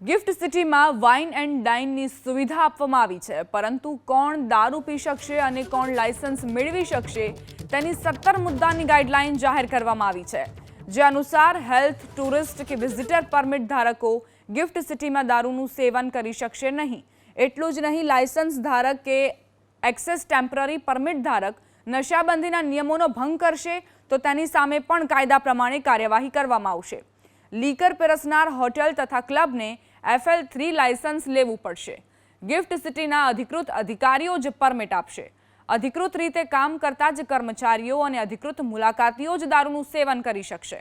Gift સિટીમાં wine and ડાઇનની સુવિધા આપવામાં આવી છે, પરંતુ કોણ દારૂ પી શકશે અને કોણ લાયસન્સ મેળવી શકશે તેની 17 મુદ્દાની ગાઈડલાઈન જાહેર કરવામાં આવી છે, જે અનુસાર હેલ્થ, ટુરિસ્ટ કે વિઝિટર પરમિટ ધારકો ગિફ્ટ સિટીમાં દારૂનું સેવન કરી શકશે નહીં. એટલું જ નહીં, લાયસન્સ ધારક કે એક્સેસ ટેમ્પરરી પરમિટ ધારક નશાબંધીના નિયમોનો ભંગ કરશે તો તેની સામે પણ કાયદા પ્રમાણે કાર્યવાહી કરવામાં આવશે. લીકર પીરસનાર હોટેલ તથા ક્લબને FL3 લાયસન્સ લેવું પડશે. ગિફ્ટ સિટીના અધિકૃત અધિકારીઓ જ પરમિટ આપશે. અધિકૃત રીતે કામ કરતા જ કર્મચારીઓ અને અધિકૃત મુલાકાતીઓ જ દારૂનું સેવન કરી શકશે.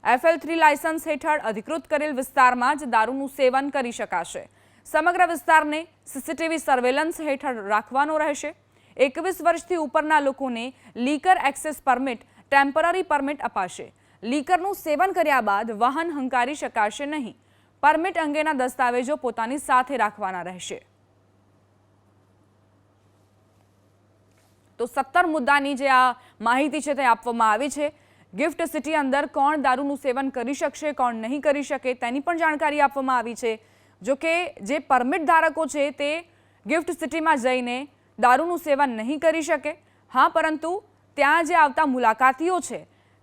FL3 લાયસન્સ હેઠળ અધિકૃત કરેલ વિસ્તારમાં જ દારૂનું સેવન કરી શકાશે. સમગ્ર વિસ્તારને CCTV સર્વેલન્સ હેઠળ રાખવાનો રહેશે. 21 વર્ષથી ઉપરના લોકોને liquor access permit, temporary permit અપાશે. લીકરનું સેવન કર્યા બાદ વાહન હંકારી શકાશે નહીં. પરમિટ અંગેના દસ્તાવેજો પોતાની સાથે રાખવાના રહેશે. તો 17 મુદ્દાની જે આ માહિતી છે તે આપવામાં આવી છે. ગિફ્ટ સિટી અંદર કોણ દારૂનું સેવન કરી શકશે, કોણ નહીં કરી શકે તેની પણ જાણકારી આપવામાં આવી છે. જો કે જે પરમિટ ધારકો છે તે ગિફ્ટ સિટીમાં જઈને દારૂનું સેવન નહીં કરી શકે. હા, પરંતુ ત્યાં જે આવતા મુલાકાતીઓ છે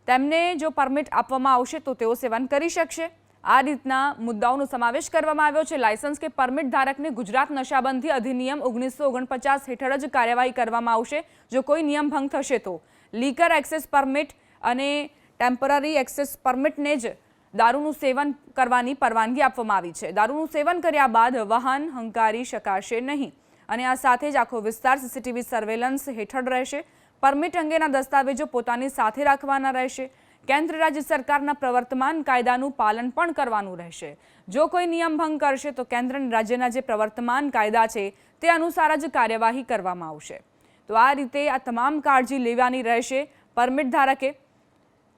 તેમને જો પરમિટ આપવામાં આવશે તો તેઓ સેવન કરી શકશે. આ રીતના મુદ્દાઓનો સમાવેશ કરવામાં આવ્યો છે. લાયસન્સ કે પરમિટ ધારકને ગુજરાત નશાબંધી અધિનિયમ 1949 હેઠળ જ કાર્યવાહી કરવામાં આવશે. જો કોઈ નિયમ ભંગ થશે તો લીકર એક્સેસ પરમિટ અને ટેમ્પરરી એક્સેસ પરમિટને જ દારૂનું સેવન કરવાની પરવાનગી આપવામાં આવી છે. દારૂનું સેવન કર્યા બાદ વાહન હંકારી શકાશે નહીં અને આ સાથે જ આખો વિસ્તાર CCTV સર્વેલન્સ હેઠળ રહેશે. પરમિટ અંગેના દસ્તાવેજો પોતાની સાથે રાખવાના રહેશે. કેન્દ્ર રાજ્ય સરકારના પ્રવર્તમાન કાયદાનું પાલન પણ કરવાનું રહેશે. જો કોઈ નિયમ ભંગ કરશે તો કેન્દ્ર અને રાજ્યના જે પ્રવર્તમાન કાયદા છે તે અનુસાર જ કાર્યવાહી કરવામાં આવશે. તો આ રીતે આ તમામ કાળજી લેવાની રહેશે. પરમિટ ધારકે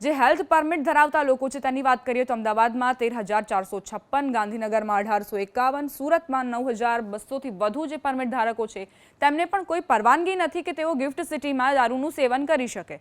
જે હેલ્થ પરમિટ ધરાવતા લોકો છે તેની વાત કરીએ તો અમદાવાદમાં 13,456, ગાંધીનગરમાં 1,851, સુરતમાં 9,200થી વધુ જે પરમિટ ધારકો છે તેમને પણ કોઈ પરવાનગી નથી કે તેઓ ગિફ્ટ સિટીમાં દારૂનું સેવન કરી શકે.